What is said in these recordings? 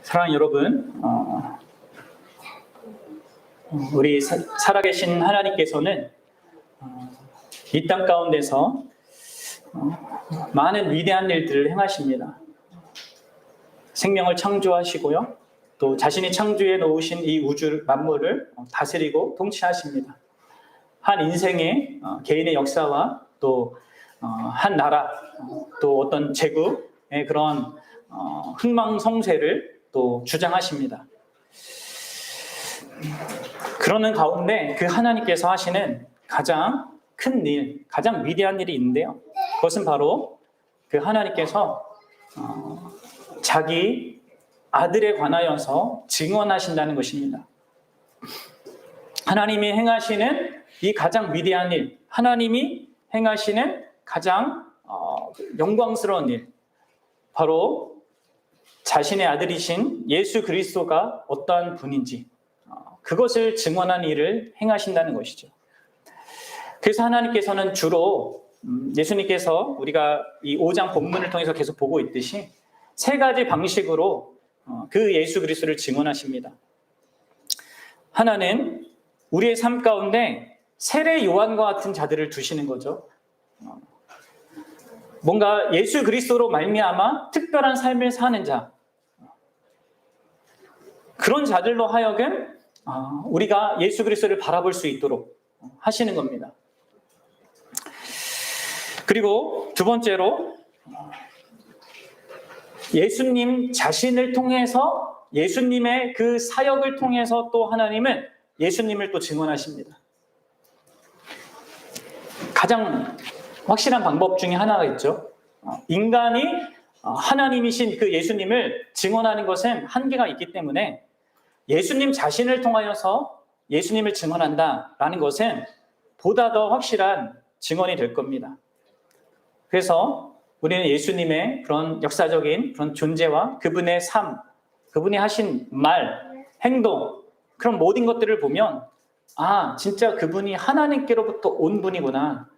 사랑하는 여러분, 우리 살아계신 하나님께서는 이 땅 가운데서 많은 위대한 일들을 행하십니다. 생명을 창조하시고요, 또 자신이 창조해 놓으신 이 우주 만물을 다스리고 통치하십니다. 한 인생의 개인의 역사와 또 한 나라, 또 어떤 제국의 그런 흥망성쇠를 또 주장하십니다. 그러는 가운데 그 하나님께서 하시는 가장 큰 일, 가장 위대한 일이 있는데요. 그것은 바로 그 하나님께서 자기 아들에 관하여서 증언하신다는 것입니다. 하나님이 행하시는 이 가장 위대한 일, 하나님이 행하시는 가장 영광스러운 일, 바로 자신의 아들이신 예수 그리스도가 어떠한 분인지 그것을 증언한 일을 행하신다는 것이죠. 그래서 하나님께서는 주로 예수님께서 우리가 이 5장 본문을 통해서 계속 보고 있듯이 세 가지 방식으로 그 예수 그리스도를 증언하십니다. 하나는 우리의 삶 가운데 세례 요한과 같은 자들을 두시는 거죠. 뭔가 예수 그리스도로 말미암아 특별한 삶을 사는 자, 그런 자들로 하여금 우리가 예수 그리스도를 바라볼 수 있도록 하시는 겁니다. 그리고 두 번째로 예수님 자신을 통해서, 예수님의 그 사역을 통해서 또 하나님은 예수님을 또 증언하십니다. 가장 확실한 방법 중에 하나가 있죠. 인간이 하나님이신 그 예수님을 증언하는 것은 한계가 있기 때문에 예수님 자신을 통하여서 예수님을 증언한다라는 것은 보다 더 확실한 증언이 될 겁니다. 그래서 우리는 예수님의 그런 역사적인 그런 존재와 그분의 삶, 그분이 하신 말, 행동, 그런 모든 것들을 보면 진짜 그분이 하나님께로부터 온 분이구나.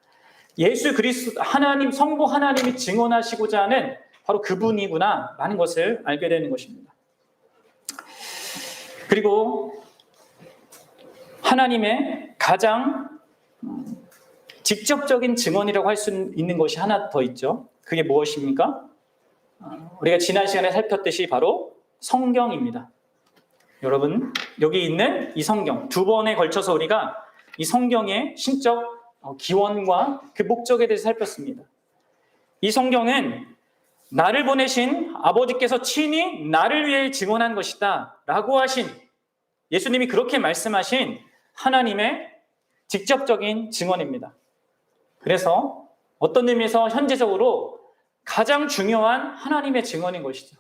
예수 그리스도 하나님, 성부 하나님이 증언하시고자 하는 바로 그분이구나 라는 것을 알게 되는 것입니다. 그리고 하나님의 가장 직접적인 증언이라고 할 수 있는 것이 하나 더 있죠. 그게 무엇입니까? 우리가 지난 시간에 살폈듯이 바로 성경입니다. 여러분, 여기 있는 이 성경, 두 번에 걸쳐서 우리가 이 성경의 신적 기원과 그 목적에 대해서 살폈습니다. 이 성경은 나를 보내신 아버지께서 친히 나를 위해 증언한 것이다 라고 하신, 예수님이 그렇게 말씀하신 하나님의 직접적인 증언입니다. 그래서 어떤 의미에서 현재적으로 가장 중요한 하나님의 증언인 것이죠.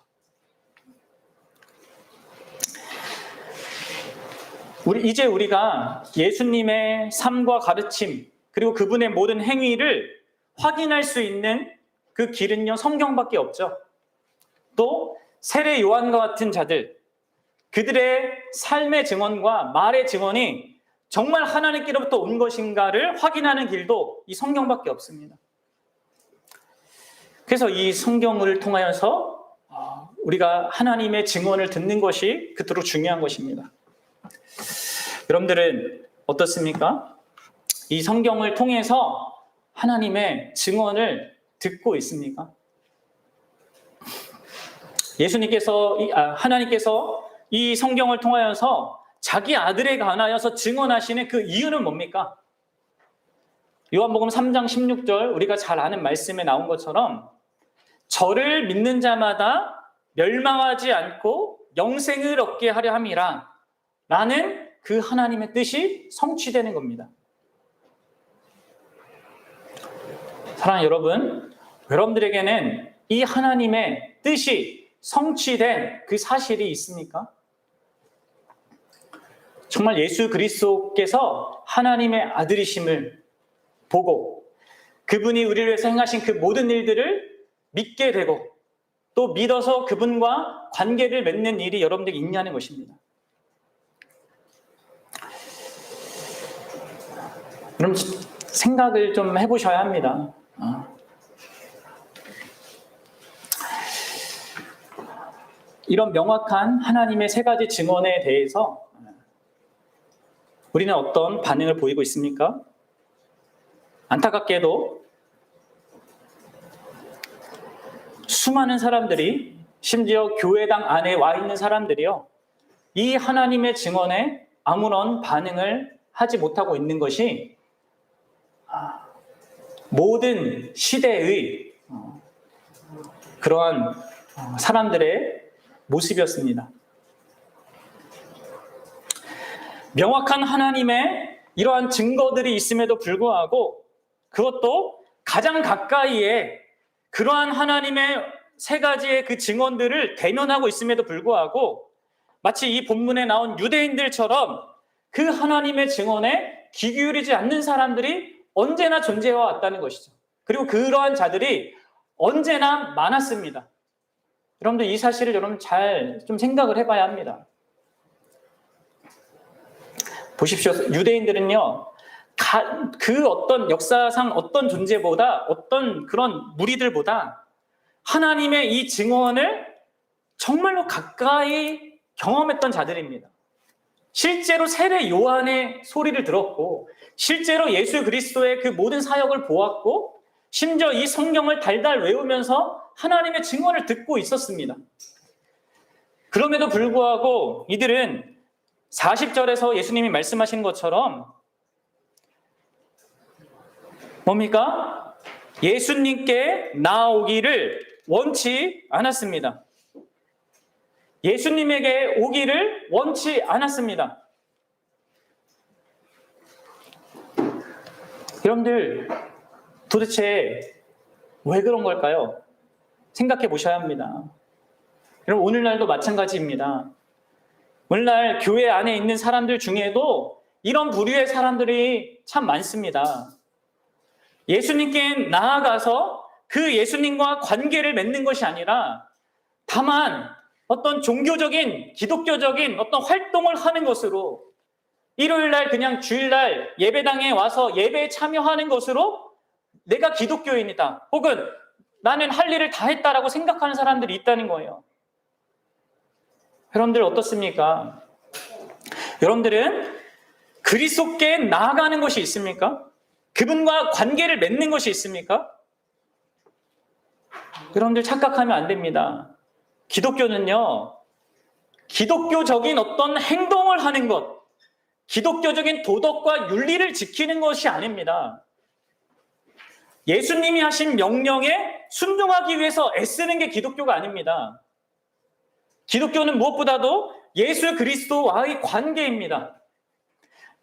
이제 우리가 예수님의 삶과 가르침, 그리고 그분의 모든 행위를 확인할 수 있는 그 길은요, 성경밖에 없죠. 또 세례 요한과 같은 자들, 그들의 삶의 증언과 말의 증언이 정말 하나님께로부터 온 것인가를 확인하는 길도 이 성경밖에 없습니다. 그래서 이 성경을 통하여서 우리가 하나님의 증언을 듣는 것이 그토록 중요한 것입니다. 여러분들은 어떻습니까? 이 성경을 통해서 하나님의 증언을 듣고 있습니까? 하나님께서 이 성경을 통하여서 자기 아들에 관하여서 증언하시는 그 이유는 뭡니까? 요한복음 3장 16절 우리가 잘 아는 말씀에 나온 것처럼 저를 믿는 자마다 멸망하지 않고 영생을 얻게 하려 함이라 라는 그 하나님의 뜻이 성취되는 겁니다. 사랑하는 여러분, 여러분들에게는 이 하나님의 뜻이 성취된 그 사실이 있습니까? 정말 예수 그리스도께서 하나님의 아들이심을 보고 그분이 우리를 위해서 행하신 그 모든 일들을 믿게 되고 또 믿어서 그분과 관계를 맺는 일이 여러분들에게 있냐는 것입니다. 여러분, 생각을 좀 해보셔야 합니다. 이런 명확한 하나님의 세 가지 증언에 대해서 우리는 어떤 반응을 보이고 있습니까? 안타깝게도 수많은 사람들이, 심지어 교회당 안에 와 있는 사람들이요, 이 하나님의 증언에 아무런 반응을 하지 못하고 있는 것이 모든 시대의 그러한 사람들의 모습이었습니다. 명확한 하나님의 이러한 증거들이 있음에도 불구하고, 그것도 가장 가까이에 그러한 하나님의 세 가지의 그 증언들을 대면하고 있음에도 불구하고, 마치 이 본문에 나온 유대인들처럼 그 하나님의 증언에 귀 기울이지 않는 사람들이 언제나 존재해 왔다는 것이죠. 그리고 그러한 자들이 언제나 많았습니다. 여러분들 이 사실을 여러분 잘 좀 생각을 해봐야 합니다. 보십시오. 유대인들은요, 그 어떤 역사상 어떤 존재보다, 어떤 그런 무리들보다 하나님의 이 증언을 정말로 가까이 경험했던 자들입니다. 실제로 세례 요한의 소리를 들었고, 실제로 예수 그리스도의 그 모든 사역을 보았고, 심지어 이 성경을 달달 외우면서 하나님의 증언을 듣고 있었습니다. 그럼에도 불구하고 이들은 40절에서 예수님이 말씀하신 것처럼 뭡니까? 예수님께 나아오기를 원치 않았습니다. 예수님에게 오기를 원치 않았습니다. 여러분들 도대체 왜 그런 걸까요? 생각해 보셔야 합니다. 여러분 오늘날도 마찬가지입니다. 오늘날 교회 안에 있는 사람들 중에도 이런 부류의 사람들이 참 많습니다. 예수님께 나아가서 그 예수님과 관계를 맺는 것이 아니라 다만 어떤 종교적인, 기독교적인 어떤 활동을 하는 것으로, 일요일날 그냥 주일날 예배당에 와서 예배에 참여하는 것으로 내가 기독교인이다, 혹은 나는 할 일을 다 했다라고 생각하는 사람들이 있다는 거예요. 여러분들 어떻습니까? 여러분들은 그리스도께 나아가는 것이 있습니까? 그분과 관계를 맺는 것이 있습니까? 여러분들 착각하면 안 됩니다. 기독교는요, 기독교적인 어떤 행동을 하는 것, 기독교적인 도덕과 윤리를 지키는 것이 아닙니다. 예수님이 하신 명령에 순종하기 위해서 애쓰는 게 기독교가 아닙니다. 기독교는 무엇보다도 예수 그리스도와의 관계입니다.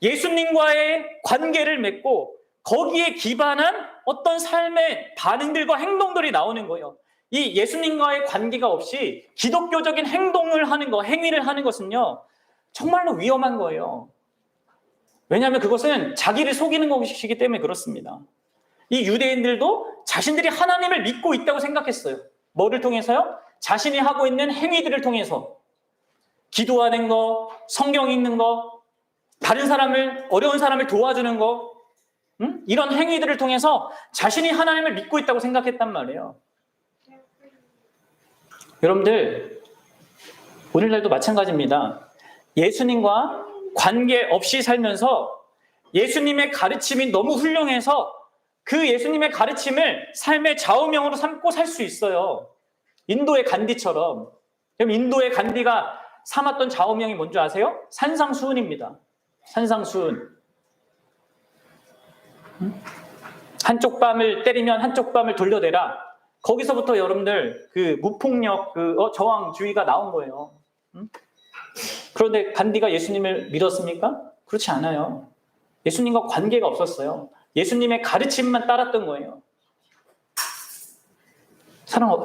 예수님과의 관계를 맺고 거기에 기반한 어떤 삶의 반응들과 행동들이 나오는 거예요. 이 예수님과의 관계가 없이 기독교적인 행동을 하는 것, 행위를 하는 것은요, 정말로 위험한 거예요. 왜냐하면 그것은 자기를 속이는 것이기 때문에 그렇습니다. 이 유대인들도 자신들이 하나님을 믿고 있다고 생각했어요. 뭐를 통해서요? 자신이 하고 있는 행위들을 통해서. 기도하는 거, 성경 읽는 거, 다른 사람을, 어려운 사람을 도와주는 거, 이런 행위들을 통해서 자신이 하나님을 믿고 있다고 생각했단 말이에요. 여러분들 오늘날도 마찬가지입니다. 예수님과 관계 없이 살면서 예수님의 가르침이 너무 훌륭해서 그 예수님의 가르침을 삶의 좌우명으로 삼고 살 수 있어요. 인도의 간디처럼. 그럼 인도의 간디가 삼았던 좌우명이 뭔지 아세요? 산상수훈입니다. 산상수훈. 한쪽 뺨을 때리면 한쪽 뺨을 돌려대라. 거기서부터 여러분들 그 무폭력, 저항주의가 나온 거예요. 그런데 간디가 예수님을 믿었습니까? 그렇지 않아요. 예수님과 관계가 없었어요. 예수님의 가르침만 따랐던 거예요.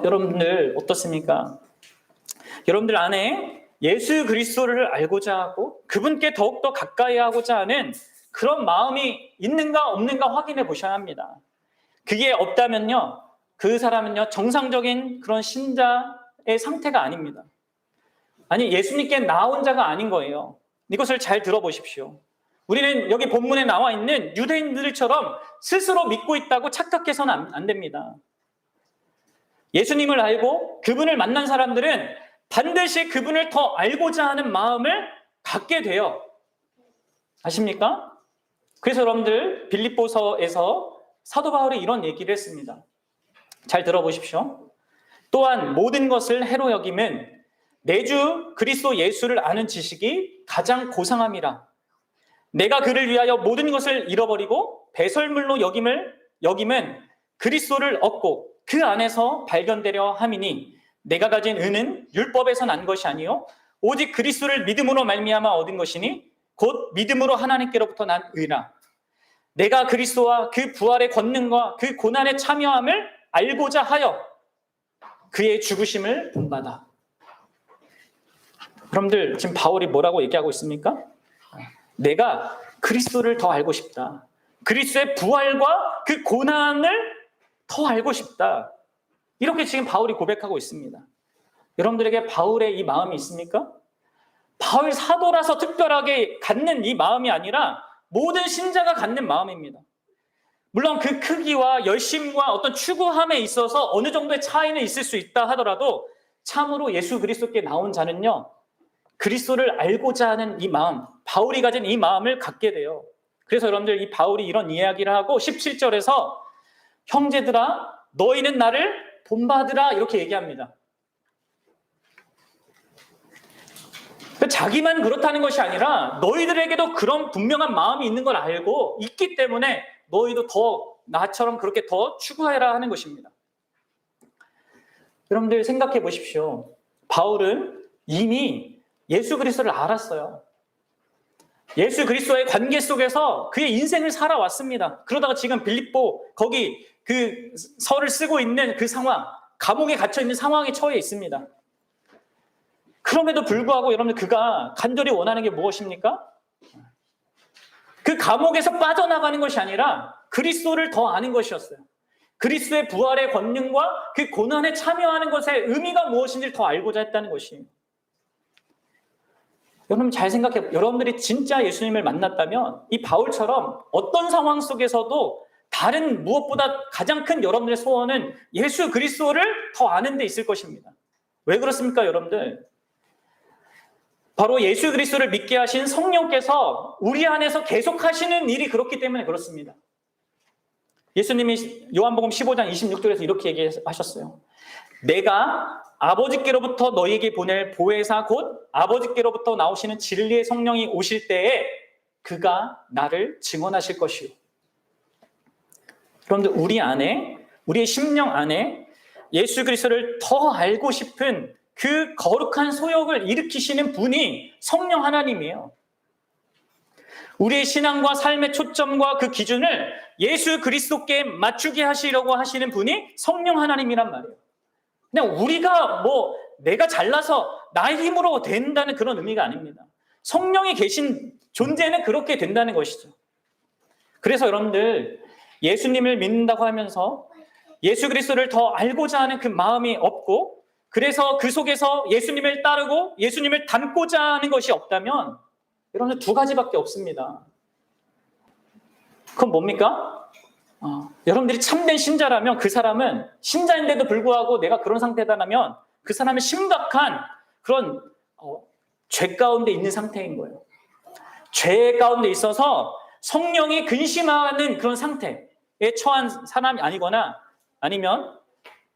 여러분들 어떻습니까? 여러분들 안에 예수 그리스도를 알고자 하고 그분께 더욱더 가까이 하고자 하는 그런 마음이 있는가 없는가 확인해 보셔야 합니다. 그게 없다면요, 그 사람은요 정상적인 그런 신자의 상태가 아닙니다. 아니, 예수님께 나온 자가 아닌 거예요. 이것을 잘 들어보십시오. 우리는 여기 본문에 나와 있는 유대인들처럼 스스로 믿고 있다고 착각해서는 안 됩니다. 예수님을 알고 그분을 만난 사람들은 반드시 그분을 더 알고자 하는 마음을 갖게 돼요. 아십니까? 그래서 여러분들 빌립보서에서 사도 바울이 이런 얘기를 했습니다. 잘 들어보십시오. 또한 모든 것을 해로 여김은 내 주 그리스도 예수를 아는 지식이 가장 고상함이라. 내가 그를 위하여 모든 것을 잃어버리고 배설물로 여김은 그리스도를 얻고 그 안에서 발견되려 함이니 내가 가진 은은 율법에서 난 것이 아니요 오직 그리스도를 믿음으로 말미암아 얻은 것이니 곧 믿음으로 하나님께로부터 난 의라. 내가 그리스도와 그 부활의 권능과 그 고난에 참여함을 알고자 하여 그의 죽으심을 본받아. 여러분들 지금 바울이 뭐라고 얘기하고 있습니까? 내가 그리스도를 더 알고 싶다. 그리스도의 부활과 그 고난을 더 알고 싶다. 이렇게 지금 바울이 고백하고 있습니다. 여러분들에게 바울의 이 마음이 있습니까? 바울 사도라서 특별하게 갖는 이 마음이 아니라 모든 신자가 갖는 마음입니다. 물론 그 크기와 열심과 어떤 추구함에 있어서 어느 정도의 차이는 있을 수 있다 하더라도 참으로 예수 그리스도께 나온 자는요, 그리스도를 알고자 하는 이 마음, 바울이 가진 이 마음을 갖게 돼요. 그래서 여러분들 이 바울이 이런 이야기를 하고 17절에서 형제들아 너희는 나를 본받으라 이렇게 얘기합니다. 자기만 그렇다는 것이 아니라 너희들에게도 그런 분명한 마음이 있는 걸 알고 있기 때문에 너희도 더 나처럼 그렇게 더 추구해라 하는 것입니다. 여러분들 생각해 보십시오. 바울은 이미 예수 그리스도를 알았어요. 예수 그리스도의 관계 속에서 그의 인생을 살아왔습니다. 그러다가 지금 빌립보 거기 그 서를 쓰고 있는 그 상황, 감옥에 갇혀 있는 상황에 처해 있습니다. 그럼에도 불구하고 여러분들 그가 간절히 원하는 게 무엇입니까? 그 감옥에서 빠져나가는 것이 아니라 그리스도를 더 아는 것이었어요. 그리스도의 부활의 권능과 그 고난에 참여하는 것의 의미가 무엇인지를 더 알고자 했다는 것이에요. 여러분 잘 생각해, 여러분들이 진짜 예수님을 만났다면 이 바울처럼 어떤 상황 속에서도 다른 무엇보다 가장 큰 여러분들의 소원은 예수 그리스도를 더 아는 데 있을 것입니다. 왜 그렇습니까, 여러분들? 바로 예수 그리스도를 믿게 하신 성령께서 우리 안에서 계속 하시는 일이 그렇기 때문에 그렇습니다. 예수님이 요한복음 15장 26절에서 이렇게 얘기하셨어요. 내가 아버지께로부터 너희에게 보낼 보혜사 곧 아버지께로부터 나오시는 진리의 성령이 오실 때에 그가 나를 증언하실 것이요. 그런데 우리 안에, 우리의 심령 안에 예수 그리스도를 더 알고 싶은 그 거룩한 소욕을 일으키시는 분이 성령 하나님이에요. 우리의 신앙과 삶의 초점과 그 기준을 예수 그리스도께 맞추게 하시려고 하시는 분이 성령 하나님이란 말이에요. 그냥 우리가 내가 잘나서 나의 힘으로 된다는 그런 의미가 아닙니다. 성령이 계신 존재는 그렇게 된다는 것이죠. 그래서 여러분들 예수님을 믿는다고 하면서 예수 그리스도를 더 알고자 하는 그 마음이 없고 그래서 그 속에서 예수님을 따르고 예수님을 닮고자 하는 것이 없다면 여러분들 두 가지밖에 없습니다. 그건 뭡니까? 여러분들이 참된 신자라면 그 사람은 신자인데도 불구하고 내가 그런 상태다라면 그 사람은 심각한 그런 죄 가운데 있는 상태인 거예요. 죄 가운데 있어서 성령이 근심하는 그런 상태에 처한 사람이 아니거나 아니면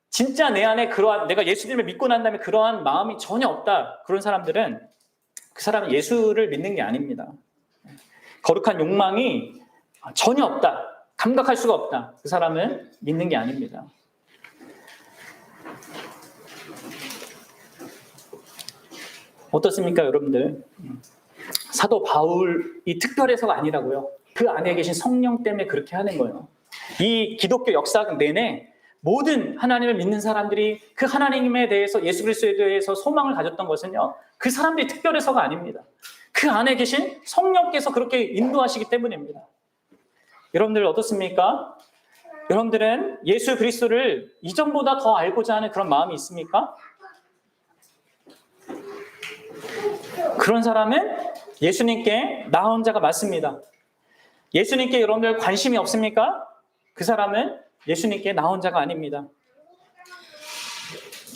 진짜 내 안에 그러한 내가 예수님을 믿고 난 다음에 그러한 마음이 전혀 없다. 그런 사람들은 그 사람은 예수를 믿는 게 아닙니다. 거룩한 욕망이 전혀 없다. 감각할 수가 없다. 그 사람은 믿는 게 아닙니다. 어떻습니까, 여러분들? 사도 바울이 특별해서가 아니라고요. 그 안에 계신 성령 때문에 그렇게 하는 거예요. 이 기독교 역사 내내 모든 하나님을 믿는 사람들이 그 하나님에 대해서 예수 그리스도에 대해서 소망을 가졌던 것은요. 그 사람들이 특별해서가 아닙니다. 그 안에 계신 성령께서 그렇게 인도하시기 때문입니다. 여러분들 어떻습니까? 여러분들은 예수 그리스도를 이전보다 더 알고자 하는 그런 마음이 있습니까? 그런 사람은 예수님께 나온 자가 맞습니다. 예수님께 여러분들 관심이 없습니까? 그 사람은 예수님께 나온 자가 아닙니다.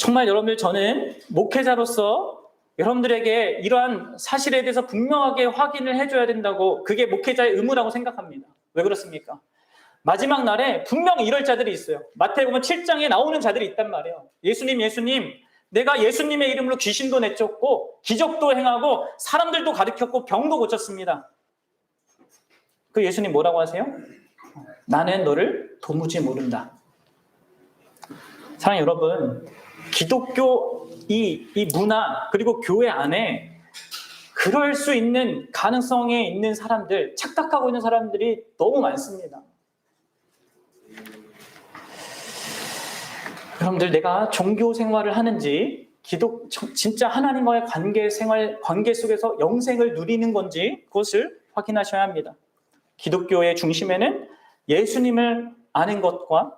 정말 여러분들, 저는 목회자로서 여러분들에게 이러한 사실에 대해서 분명하게 확인을 해줘야 된다고, 그게 목회자의 의무라고 생각합니다. 왜 그렇습니까? 마지막 날에 분명히 이럴 자들이 있어요. 마태복음 7장에 나오는 자들이 있단 말이에요. 예수님, 내가 예수님의 이름으로 귀신도 내쫓고 기적도 행하고 사람들도 가르쳤고 병도 고쳤습니다. 그 예수님 뭐라고 하세요? 나는 너를 도무지 모른다. 사랑하는 여러분, 기독교 이 문화 그리고 교회 안에 그럴 수 있는 가능성에 있는 사람들, 착각하고 있는 사람들이 너무 많습니다. 여러분들, 내가 종교 생활을 하는지, 진짜 하나님과의 관계 속에서 영생을 누리는 건지 그것을 확인하셔야 합니다. 기독교의 중심에는 예수님을 아는 것과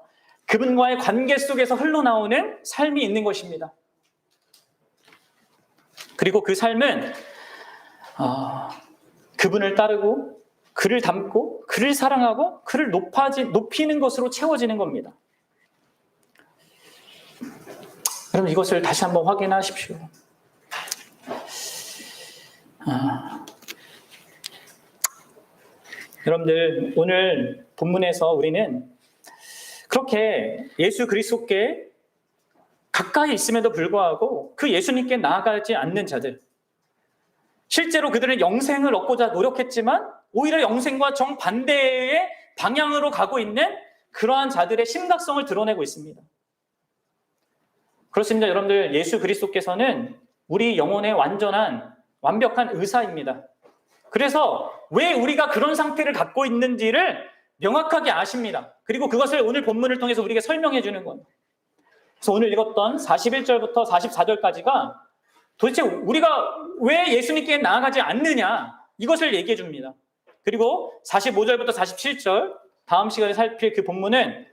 그분과의 관계 속에서 흘러나오는 삶이 있는 것입니다. 그리고 그 삶은 그분을 따르고 그를 닮고 그를 사랑하고 그를 높이는 것으로 채워지는 겁니다. 여러분, 이것을 다시 한번 확인하십시오. 여러분들, 오늘 본문에서 우리는 그렇게 예수 그리스도께 가까이 있음에도 불구하고 그 예수님께 나아가지 않는 자들, 실제로 그들은 영생을 얻고자 노력했지만 오히려 영생과 정반대의 방향으로 가고 있는 그러한 자들의 심각성을 드러내고 있습니다. 그렇습니다. 여러분들, 예수 그리스도께서는 우리 영혼의 완벽한 의사입니다. 그래서 왜 우리가 그런 상태를 갖고 있는지를 명확하게 아십니다. 그리고 그것을 오늘 본문을 통해서 우리에게 설명해 주는 거예요. 그래서 오늘 읽었던 41절부터 44절까지가 도대체 우리가 왜 예수님께 나아가지 않느냐, 이것을 얘기해 줍니다. 그리고 45절부터 47절, 다음 시간에 살필 그 본문은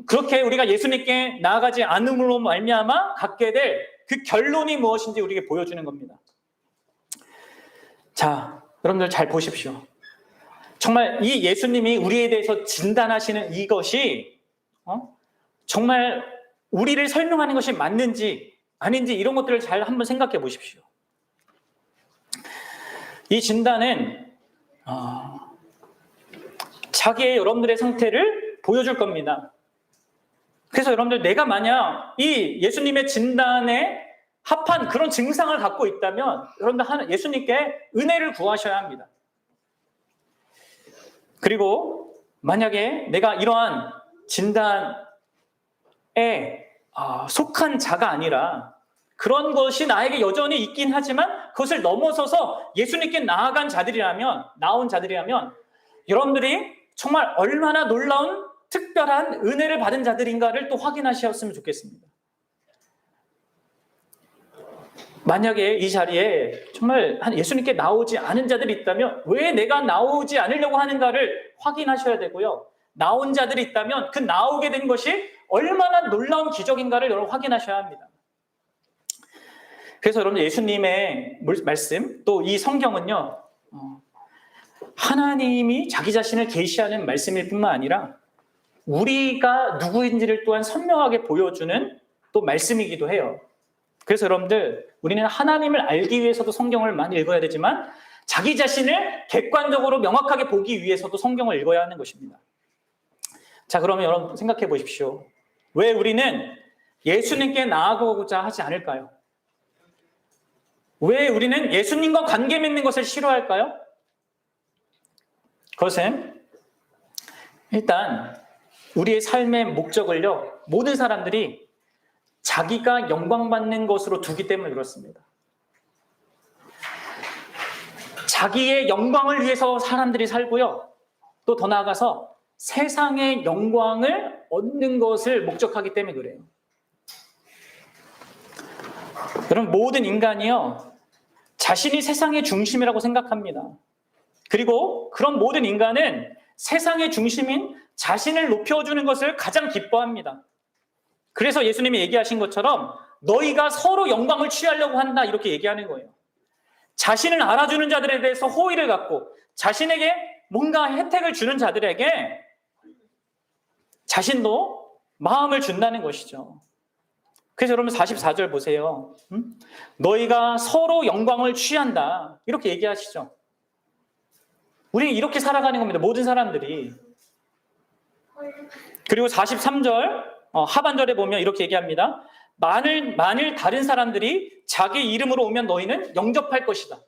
그렇게 우리가 예수님께 나아가지 않음으로 말미암아 갖게 될 그 결론이 무엇인지 우리에게 보여주는 겁니다. 자, 여러분들 잘 보십시오. 정말 이 예수님이 우리에 대해서 진단하시는 이것이 정말 우리를 설명하는 것이 맞는지 아닌지 이런 것들을 잘 한번 생각해 보십시오. 이 진단은 자기의 여러분들의 상태를 보여줄 겁니다. 그래서 여러분들, 내가 만약 이 예수님의 진단에 합한 그런 증상을 갖고 있다면 여러분들 예수님께 은혜를 구하셔야 합니다. 그리고 만약에 내가 이러한 진단에 속한 자가 아니라 그런 것이 나에게 여전히 있긴 하지만 그것을 넘어서서 예수님께 나온 자들이라면 여러분들이 정말 얼마나 놀라운 특별한 은혜를 받은 자들인가를 또 확인하셨으면 좋겠습니다. 만약에 이 자리에 정말 예수님께 나오지 않은 자들이 있다면 왜 내가 나오지 않으려고 하는가를 확인하셔야 되고요. 나온 자들이 있다면 그 나오게 된 것이 얼마나 놀라운 기적인가를 여러분 확인하셔야 합니다. 그래서 여러분, 예수님의 말씀, 또 이 성경은요, 하나님이 자기 자신을 계시하는 말씀일 뿐만 아니라 우리가 누구인지를 또한 선명하게 보여주는 또 말씀이기도 해요. 그래서 여러분들, 우리는 하나님을 알기 위해서도 성경을 많이 읽어야 되지만 자기 자신을 객관적으로 명확하게 보기 위해서도 성경을 읽어야 하는 것입니다. 자, 그러면 여러분 생각해 보십시오. 왜 우리는 예수님께 나아가고자 하지 않을까요? 왜 우리는 예수님과 관계 맺는 것을 싫어할까요? 그것은 일단 우리의 삶의 목적을요, 모든 사람들이 자기가 영광받는 것으로 두기 때문에 그렇습니다. 자기의 영광을 위해서 사람들이 살고요, 또 더 나아가서 세상의 영광을 얻는 것을 목적하기 때문에 그래요. 여러분, 모든 인간이요, 자신이 세상의 중심이라고 생각합니다. 그리고 그런 모든 인간은 세상의 중심인 자신을 높여주는 것을 가장 기뻐합니다. 그래서 예수님이 얘기하신 것처럼 너희가 서로 영광을 취하려고 한다, 이렇게 얘기하는 거예요. 자신을 알아주는 자들에 대해서 호의를 갖고 자신에게 뭔가 혜택을 주는 자들에게 자신도 마음을 준다는 것이죠. 그래서 여러분 44절 보세요. 너희가 서로 영광을 취한다. 이렇게 얘기하시죠. 우리는 이렇게 살아가는 겁니다. 모든 사람들이. 그리고 43절 하반절에 보면 이렇게 얘기합니다. 만일 다른 사람들이 자기 이름으로 오면 너희는 영접할 것이다.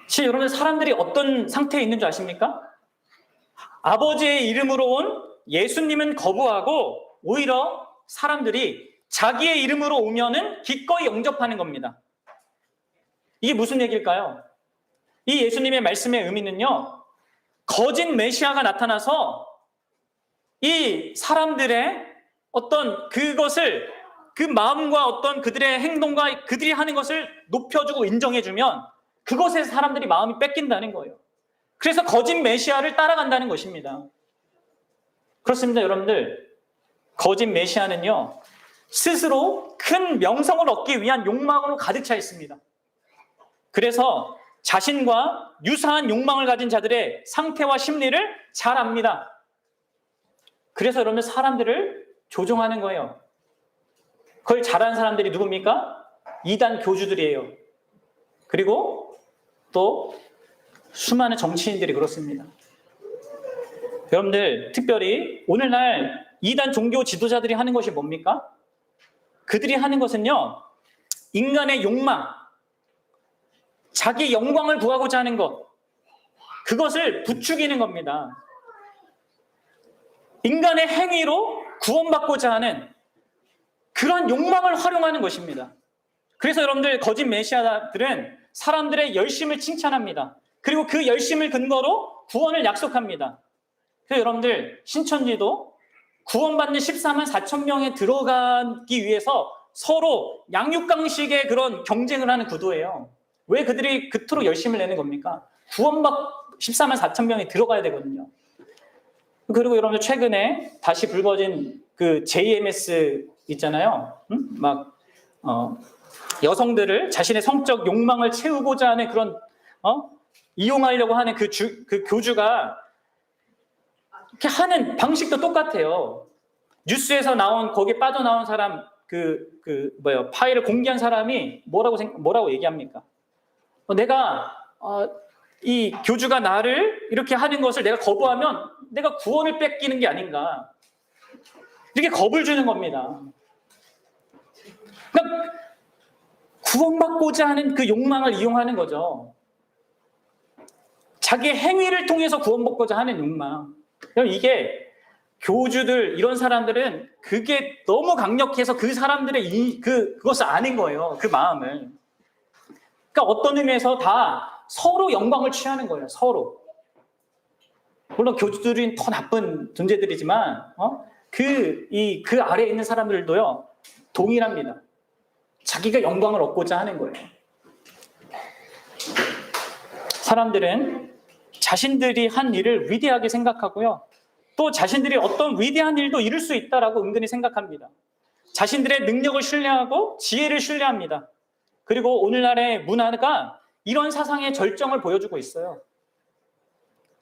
실제 여러분 사람들이 어떤 상태에 있는 줄 아십니까? 아버지의 이름으로 온 예수님은 거부하고 오히려 사람들이 자기의 이름으로 오면은 기꺼이 영접하는 겁니다. 이게 무슨 얘기일까요? 이 예수님의 말씀의 의미는요, 거짓 메시아가 나타나서 이 사람들의 어떤 그것을, 그 마음과 어떤 그들의 행동과 그들이 하는 것을 높여주고 인정해주면 그것에서 사람들이 마음이 뺏긴다는 거예요. 그래서 거짓 메시아를 따라간다는 것입니다. 그렇습니다, 여러분들. 거짓 메시아는요, 스스로 큰 명성을 얻기 위한 욕망으로 가득 차 있습니다. 그래서 자신과 유사한 욕망을 가진 자들의 상태와 심리를 잘 압니다. 그래서 여러분 사람들을 조종하는 거예요. 그걸 잘하는 사람들이 누굽니까? 이단 교주들이에요. 그리고 또 수많은 정치인들이 그렇습니다. 여러분들 특별히 오늘날 이단 종교 지도자들이 하는 것이 뭡니까? 그들이 하는 것은요, 인간의 욕망, 자기 영광을 구하고자 하는 것, 그것을 부추기는 겁니다. 인간의 행위로 구원받고자 하는 그런 욕망을 활용하는 것입니다. 그래서 여러분들 거짓 메시아들은 사람들의 열심을 칭찬합니다. 그리고 그 열심을 근거로 구원을 약속합니다. 그래서 여러분들 신천지도 구원받는 14만 4천 명에 들어가기 위해서 서로 양육강식의 그런 경쟁을 하는 구도예요. 왜 그들이 그토록 열심을 내는 겁니까? 14만 4천 명이 들어가야 되거든요. 그리고 여러분들 최근에 다시 불거진 그 JMS 있잖아요. 여성들을 자신의 성적 욕망을 채우고자 하는 그런 이용하려고 하는 그 교주가 이렇게 하는 방식도 똑같아요. 뉴스에서 나온 거기에 빠져나온 사람 파일을 공개한 사람이 뭐라고 얘기합니까? 내가 이 교주가 나를 이렇게 하는 것을 내가 거부하면 내가 구원을 뺏기는 게 아닌가, 이렇게 겁을 주는 겁니다. 그러니까 구원받고자 하는 그 욕망을 이용하는 거죠. 자기의 행위를 통해서 구원받고자 하는 욕망. 이게 교주들, 이런 사람들은 그게 너무 강력해서 그 사람들의 그것을 아는 거예요. 그 마음을. 그러니까 어떤 의미에서 다 서로 영광을 취하는 거예요. 서로. 물론 교주들은 더 나쁜 존재들이지만 그 아래에 있는 사람들도요, 동일합니다. 자기가 영광을 얻고자 하는 거예요. 사람들은 자신들이 한 일을 위대하게 생각하고요, 또 자신들이 어떤 위대한 일도 이룰 수 있다라고 은근히 생각합니다. 자신들의 능력을 신뢰하고 지혜를 신뢰합니다. 그리고 오늘날의 문화가 이런 사상의 절정을 보여주고 있어요.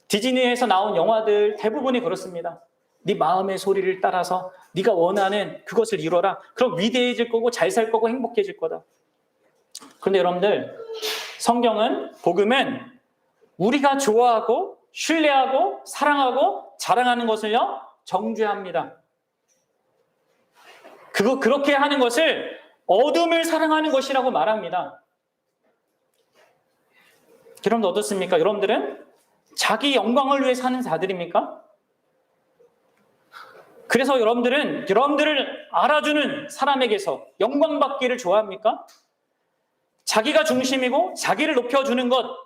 디즈니에서 나온 영화들 대부분이 그렇습니다. 네 마음의 소리를 따라서 네가 원하는 그것을 이뤄라. 그럼 위대해질 거고 잘 살 거고 행복해질 거다. 그런데 여러분들, 성경은, 복음은 우리가 좋아하고 신뢰하고 사랑하고 자랑하는 것을요, 정죄합니다. 그렇게 하는 것을 어둠을 사랑하는 것이라고 말합니다. 여러분 어떻습니까? 여러분들은 자기 영광을 위해 사는 자들입니까? 그래서 여러분들을 알아주는 사람에게서 영광받기를 좋아합니까? 자기가 중심이고 자기를 높여주는 것,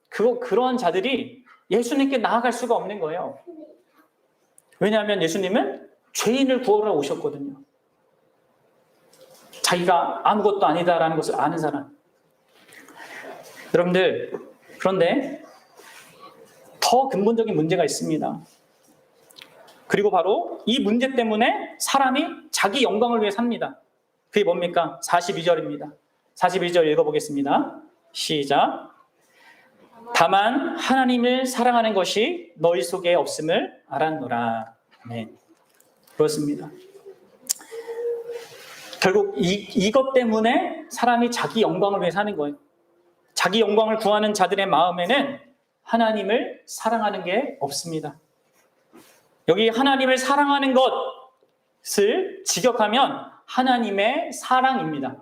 그런 자들이 예수님께 나아갈 수가 없는 거예요. 왜냐하면 예수님은 죄인을 구하러 오셨거든요. 자기가 아무것도 아니다라는 것을 아는 사람. 여러분들, 그런데 더 근본적인 문제가 있습니다. 그리고 바로 이 문제 때문에 사람이 자기 영광을 위해 삽니다. 그게 뭡니까? 42절입니다. 42절 읽어보겠습니다. 시작. 다만 하나님을 사랑하는 것이 너희 속에 없음을 알았노라. 아멘. 그렇습니다. 결국 이것 때문에 사람이 자기 영광을 위해 사는 거예요. 자기 영광을 구하는 자들의 마음에는 하나님을 사랑하는 게 없습니다. 여기 하나님을 사랑하는 것을 직역하면 하나님의 사랑입니다.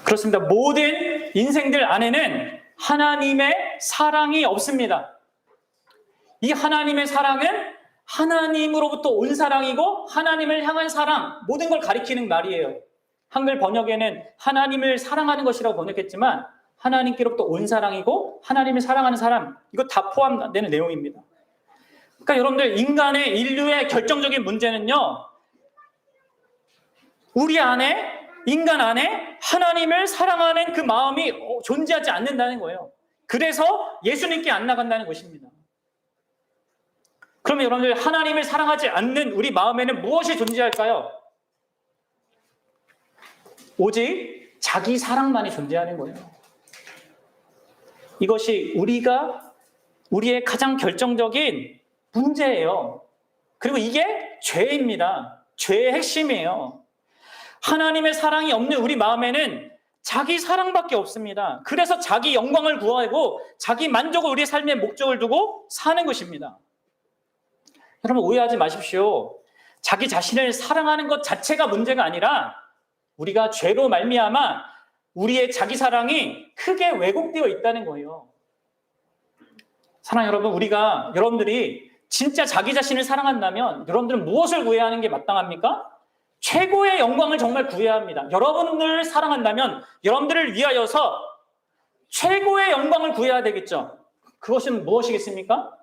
그렇습니다. 모든 인생들 안에는 하나님의 사랑이 없습니다. 이 하나님의 사랑은 하나님으로부터 온 사랑이고 하나님을 향한 사랑, 모든 걸 가리키는 말이에요. 한글 번역에는 하나님을 사랑하는 것이라고 번역했지만 하나님께로부터 온 사랑이고 하나님을 사랑하는 사람, 이거 다 포함되는 내용입니다. 그러니까 여러분들, 인간의 인류의 결정적인 문제는요, 우리 안에, 인간 안에 하나님을 사랑하는 그 마음이 존재하지 않는다는 거예요. 그래서 예수님께 안 나간다는 것입니다. 그러면 여러분들, 하나님을 사랑하지 않는 우리 마음에는 무엇이 존재할까요? 오직 자기 사랑만이 존재하는 거예요. 이것이 우리의 가장 결정적인 문제예요. 그리고 이게 죄입니다. 죄의 핵심이에요. 하나님의 사랑이 없는 우리 마음에는 자기 사랑밖에 없습니다. 그래서 자기 영광을 구하고 자기 만족을 우리의 삶의 목적을 두고 사는 것입니다. 여러분, 오해하지 마십시오. 자기 자신을 사랑하는 것 자체가 문제가 아니라 우리가 죄로 말미암아 우리의 자기 사랑이 크게 왜곡되어 있다는 거예요. 사랑하는 여러분, 여러분들이 진짜 자기 자신을 사랑한다면 여러분들은 무엇을 구해야 하는 게 마땅합니까? 최고의 영광을 정말 구해야 합니다. 여러분을 사랑한다면 여러분들을 위하여서 최고의 영광을 구해야 되겠죠. 그것은 무엇이겠습니까?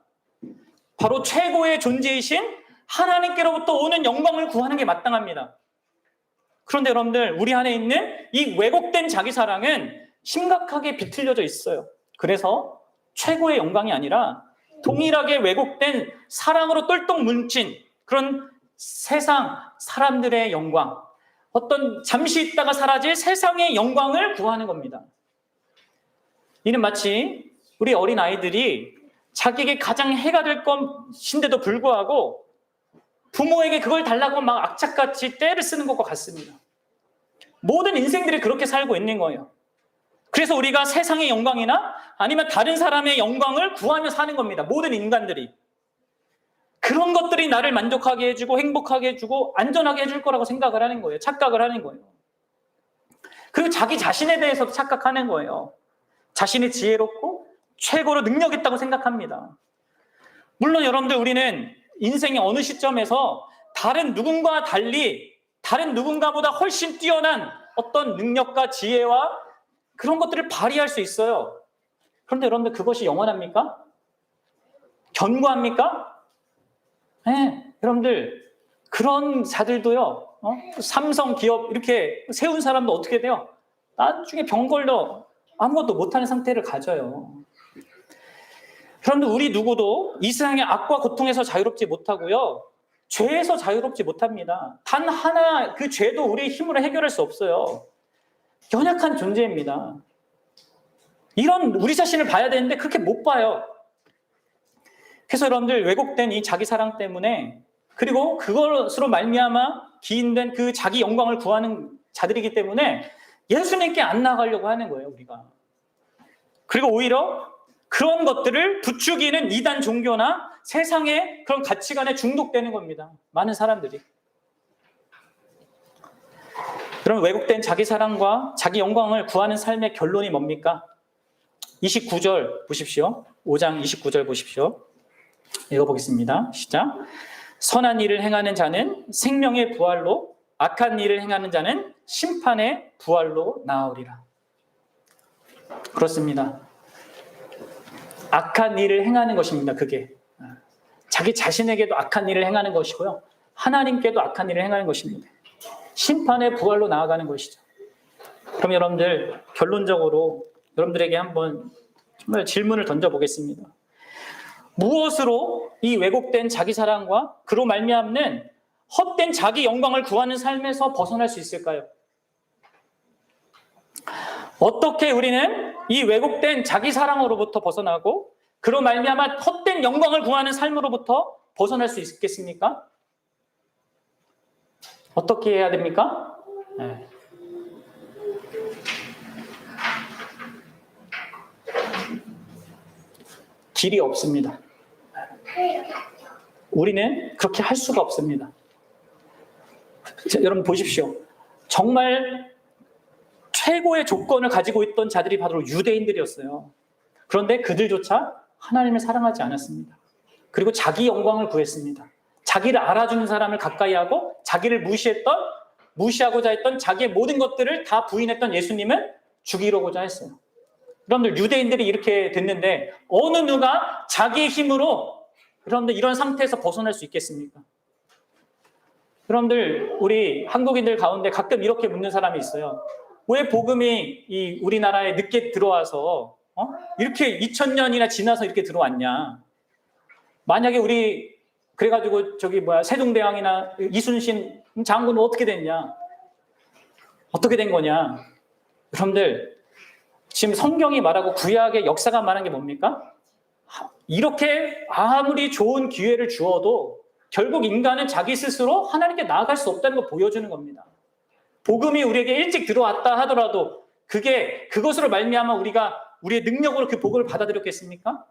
바로 최고의 존재이신 하나님께로부터 오는 영광을 구하는 게 마땅합니다. 그런데 여러분들, 우리 안에 있는 이 왜곡된 자기 사랑은 심각하게 비틀려져 있어요. 그래서 최고의 영광이 아니라 동일하게 왜곡된 사랑으로 똘똘 뭉친 그런 세상 사람들의 영광, 어떤 잠시 있다가 사라질 세상의 영광을 구하는 겁니다. 이는 마치 우리 어린아이들이 자기에게 가장 해가 될 것인데도 불구하고 부모에게 그걸 달라고 막 악착같이 떼를 쓰는 것과 같습니다. 모든 인생들이 그렇게 살고 있는 거예요. 그래서 우리가 세상의 영광이나 아니면 다른 사람의 영광을 구하며 사는 겁니다. 모든 인간들이. 그런 것들이 나를 만족하게 해주고 행복하게 해주고 안전하게 해줄 거라고 생각을 하는 거예요. 착각을 하는 거예요. 그리고 자기 자신에 대해서도 착각하는 거예요. 자신이 지혜롭고 최고로 능력 있다고 생각합니다. 물론 여러분들, 우리는 인생의 어느 시점에서 다른 누군가와 달리 다른 누군가보다 훨씬 뛰어난 어떤 능력과 지혜와 그런 것들을 발휘할 수 있어요. 그런데 여러분들, 그것이 영원합니까? 견고합니까? 네, 여러분들, 그런 자들도요, 삼성 기업 이렇게 세운 사람도 어떻게 돼요? 나중에 병 걸려 아무것도 못하는 상태를 가져요. 그런데 우리 누구도 이 세상의 악과 고통에서 자유롭지 못하고요, 죄에서 자유롭지 못합니다. 단 하나 그 죄도 우리의 힘으로 해결할 수 없어요. 연약한 존재입니다. 이런 우리 자신을 봐야 되는데 그렇게 못 봐요. 그래서 여러분들, 왜곡된 이 자기 사랑 때문에, 그리고 그것으로 말미암아 기인된 그 자기 영광을 구하는 자들이기 때문에 예수님께 안 나가려고 하는 거예요, 우리가. 그리고 오히려 그런 것들을 부추기는 이단 종교나 세상의 그런 가치관에 중독되는 겁니다. 많은 사람들이. 그럼 왜곡된 자기 사랑과 자기 영광을 구하는 삶의 결론이 뭡니까? 29절 보십시오. 5장 29절 보십시오. 읽어보겠습니다. 시작. 선한 일을 행하는 자는 생명의 부활로, 악한 일을 행하는 자는 심판의 부활로 나아오리라. 그렇습니다. 악한 일을 행하는 것입니다. 그게 자기 자신에게도 악한 일을 행하는 것이고요, 하나님께도 악한 일을 행하는 것입니다. 심판의 부활로 나아가는 것이죠. 그럼 여러분들, 결론적으로 여러분들에게 한번 정말 질문을 던져보겠습니다. 무엇으로 이 왜곡된 자기 사랑과 그로 말미암는 헛된 자기 영광을 구하는 삶에서 벗어날 수 있을까요? 어떻게 우리는 이 왜곡된 자기 사랑으로부터 벗어나고 그로 말미암아 헛된 영광을 구하는 삶으로부터 벗어날 수 있겠습니까? 어떻게 해야 됩니까? 네. 길이 없습니다. 우리는 그렇게 할 수가 없습니다. 자, 여러분 보십시오. 정말 최고의 조건을 가지고 있던 자들이 바로 유대인들이었어요. 그런데 그들조차 하나님을 사랑하지 않았습니다. 그리고 자기 영광을 구했습니다. 자기를 알아주는 사람을 가까이 하고 자기를 무시하고자 했던 자기의 모든 것들을 다 부인했던 예수님을 죽이려고자 했어요. 여러분들 유대인들이 이렇게 됐는데 어느 누가 자기의 힘으로 여러분들 이런 상태에서 벗어날 수 있겠습니까? 여러분들 우리 한국인들 가운데 가끔 이렇게 묻는 사람이 있어요. 왜 복음이 이 우리나라에 늦게 들어와서 이렇게 2000년이나 지나서 이렇게 들어왔냐? 만약에 우리 그래가지고 세종대왕이나 이순신 장군은 어떻게 됐냐? 어떻게 된 거냐? 여러분들 지금 성경이 말하고 구약의 역사가 말하는 게 뭡니까? 이렇게 아무리 좋은 기회를 주어도 결국 인간은 자기 스스로 하나님께 나아갈 수 없다는 걸 보여주는 겁니다. 복음이 우리에게 일찍 들어왔다 하더라도 그것으로 말미암아 우리가 우리의 능력으로 그 복음을 받아들였겠습니까?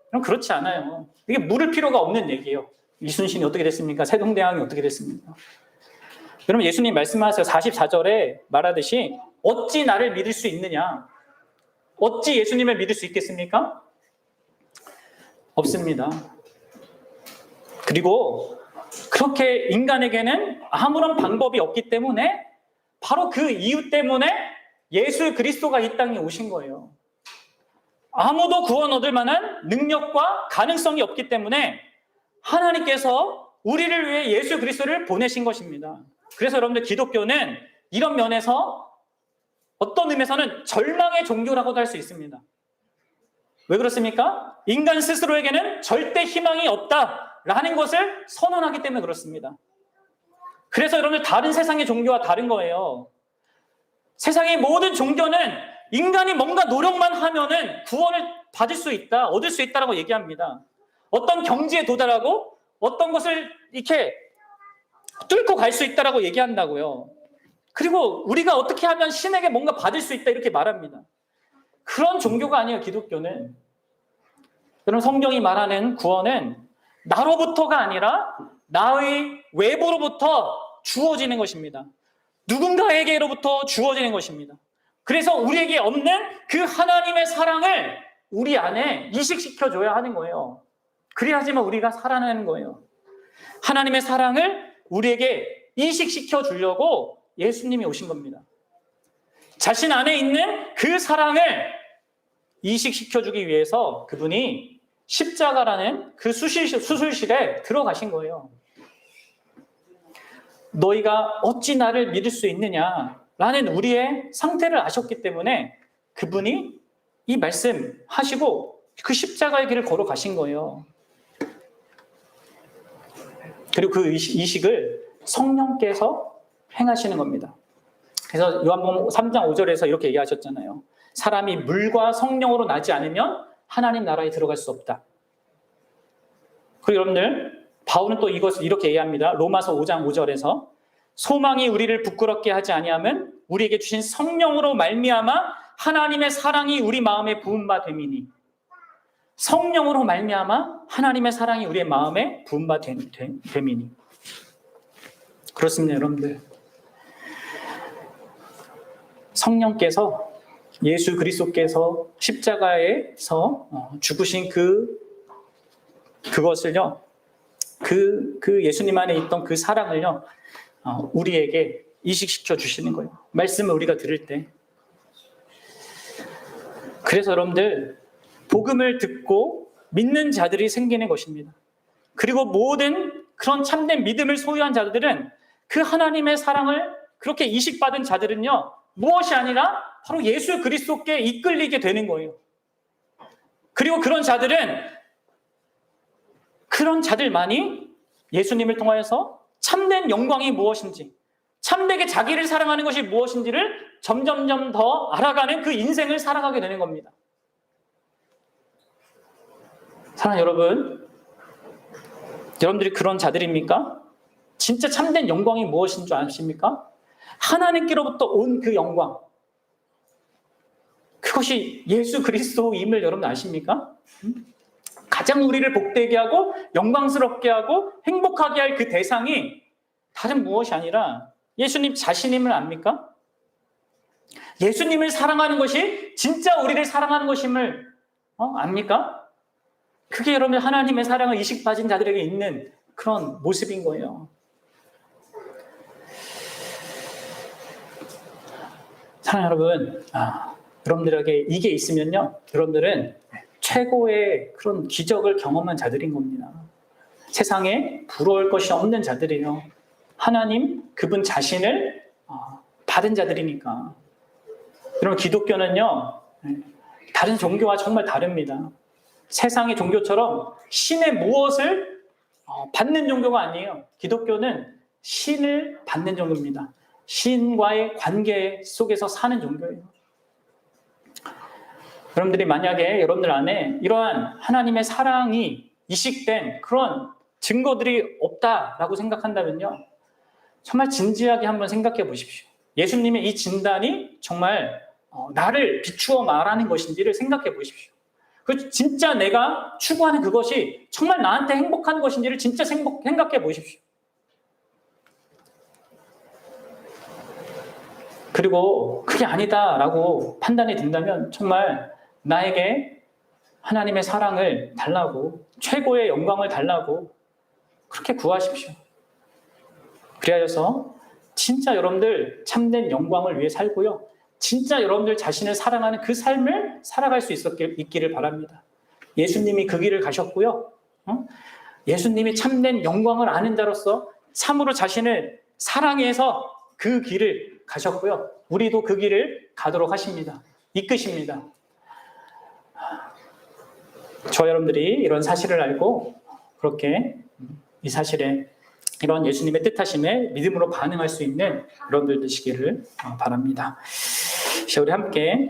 그럼 그렇지 않아요. 이게 물을 필요가 없는 얘기예요. 이순신이 어떻게 됐습니까? 세종대왕이 어떻게 됐습니까? 여러분 예수님 말씀하세요. 44절에 말하듯이 어찌 나를 믿을 수 있느냐? 어찌 예수님을 믿을 수 있겠습니까? 없습니다. 그리고 그렇게 인간에게는 아무런 방법이 없기 때문에 바로 그 이유 때문에 예수 그리스도가 이 땅에 오신 거예요. 아무도 구원 얻을 만한 능력과 가능성이 없기 때문에 하나님께서 우리를 위해 예수 그리스도를 보내신 것입니다. 그래서 여러분들 기독교는 이런 면에서 어떤 의미에서는 절망의 종교라고도 할 수 있습니다. 왜 그렇습니까? 인간 스스로에게는 절대 희망이 없다라는 것을 선언하기 때문에 그렇습니다. 그래서 여러분들 다른 세상의 종교와 다른 거예요. 세상의 모든 종교는 인간이 뭔가 노력만 하면은 구원을 받을 수 있다, 얻을 수 있다라고 얘기합니다. 어떤 경지에 도달하고 어떤 것을 이렇게 뚫고 갈 수 있다라고 얘기한다고요. 그리고 우리가 어떻게 하면 신에게 뭔가 받을 수 있다 이렇게 말합니다. 그런 종교가 아니에요, 기독교는. 여러분 성경이 말하는 구원은 나로부터가 아니라 나의 외부로부터 주어지는 것입니다. 누군가에게로부터 주어지는 것입니다. 그래서 우리에게 없는 그 하나님의 사랑을 우리 안에 이식시켜줘야 하는 거예요. 그래야지만 우리가 살아나는 거예요. 하나님의 사랑을 우리에게 이식시켜 주려고 예수님이 오신 겁니다. 자신 안에 있는 그 사랑을 이식시켜 주기 위해서 그분이 십자가라는 그 수술실에 들어가신 거예요. 너희가 어찌 나를 믿을 수 있느냐라는 우리의 상태를 아셨기 때문에 그분이 이 말씀 하시고 그 십자가의 길을 걸어가신 거예요. 그리고 그 이식을 성령께서 행하시는 겁니다. 그래서 요한복음 3장 5절에서 이렇게 얘기하셨잖아요. 사람이 물과 성령으로 나지 않으면 하나님 나라에 들어갈 수 없다. 그리고 여러분들 바울은 또 이것을 이렇게 얘기합니다. 로마서 5장 5절에서 소망이 우리를 부끄럽게 하지 아니하면 우리에게 주신 성령으로 말미암아 하나님의 사랑이 우리 마음에 부은 바 됨이니. 성령으로 말미암아 하나님의 사랑이 우리의 마음에 부은 바 됨이니. 그렇습니다, 여러분들. 성령께서 예수 그리스도께서 십자가에서 죽으신 그것을요, 그 예수님 안에 있던 그 사랑을요, 우리에게 이식시켜 주시는 거예요. 말씀을 우리가 들을 때. 그래서 여러분들 복음을 듣고 믿는 자들이 생기는 것입니다. 그리고 모든 그런 참된 믿음을 소유한 자들은 그 하나님의 사랑을 그렇게 이식받은 자들은요, 무엇이 아니라 바로 예수 그리스도께 이끌리게 되는 거예요. 그리고 그런 자들만이 예수님을 통하여서 참된 영광이 무엇인지, 참되게 자기를 사랑하는 것이 무엇인지를 점점점 더 알아가는 그 인생을 살아가게 되는 겁니다. 사랑하는 여러분, 여러분들이 그런 자들입니까? 진짜 참된 영광이 무엇인 줄 아십니까? 하나님께로부터 온 그 영광. 그것이 예수 그리스도임을 여러분 아십니까? 가장 우리를 복되게 하고 영광스럽게 하고 행복하게 할 그 대상이 다른 무엇이 아니라 예수님 자신임을 압니까? 예수님을 사랑하는 것이 진짜 우리를 사랑하는 것임을 압니까? 그게 여러분 하나님의 사랑을 이식 빠진 자들에게 있는 그런 모습인 거예요. 사랑하는 여러분, 여러분들에게 이게 있으면요, 여러분들은 최고의 그런 기적을 경험한 자들인 겁니다. 세상에 부러울 것이 없는 자들이에요. 하나님, 그분 자신을 받은 자들이니까. 여러분, 기독교는요, 다른 종교와 정말 다릅니다. 세상의 종교처럼 신의 무엇을 받는 종교가 아니에요. 기독교는 신을 받는 종교입니다. 신과의 관계 속에서 사는 종교예요. 여러분들이 만약에 여러분들 안에 이러한 하나님의 사랑이 이식된 그런 증거들이 없다라고 생각한다면요, 정말 진지하게 한번 생각해 보십시오. 예수님의 이 진단이 정말 나를 비추어 말하는 것인지를 생각해 보십시오. 그 진짜 내가 추구하는 그것이 정말 나한테 행복한 것인지를 진짜 생각해 보십시오. 그리고 그게 아니다라고 판단이 된다면 정말 나에게 하나님의 사랑을 달라고, 최고의 영광을 달라고 그렇게 구하십시오. 그리하여서 진짜 여러분들 참된 영광을 위해 살고요, 진짜 여러분들 자신을 사랑하는 그 삶을 살아갈 수 있기를 바랍니다. 예수님이 그 길을 가셨고요, 예수님이 참된 영광을 아는 자로서 참으로 자신을 사랑해서 그 길을 가셨고요, 우리도 그 길을 가도록 하십니다. 이끄십니다. 저 여러분들이 이런 사실을 알고 그렇게 이 사실에 이런 예수님의 뜻하심에 믿음으로 반응할 수 있는 여러분들 되시기를 바랍니다. 우리 함께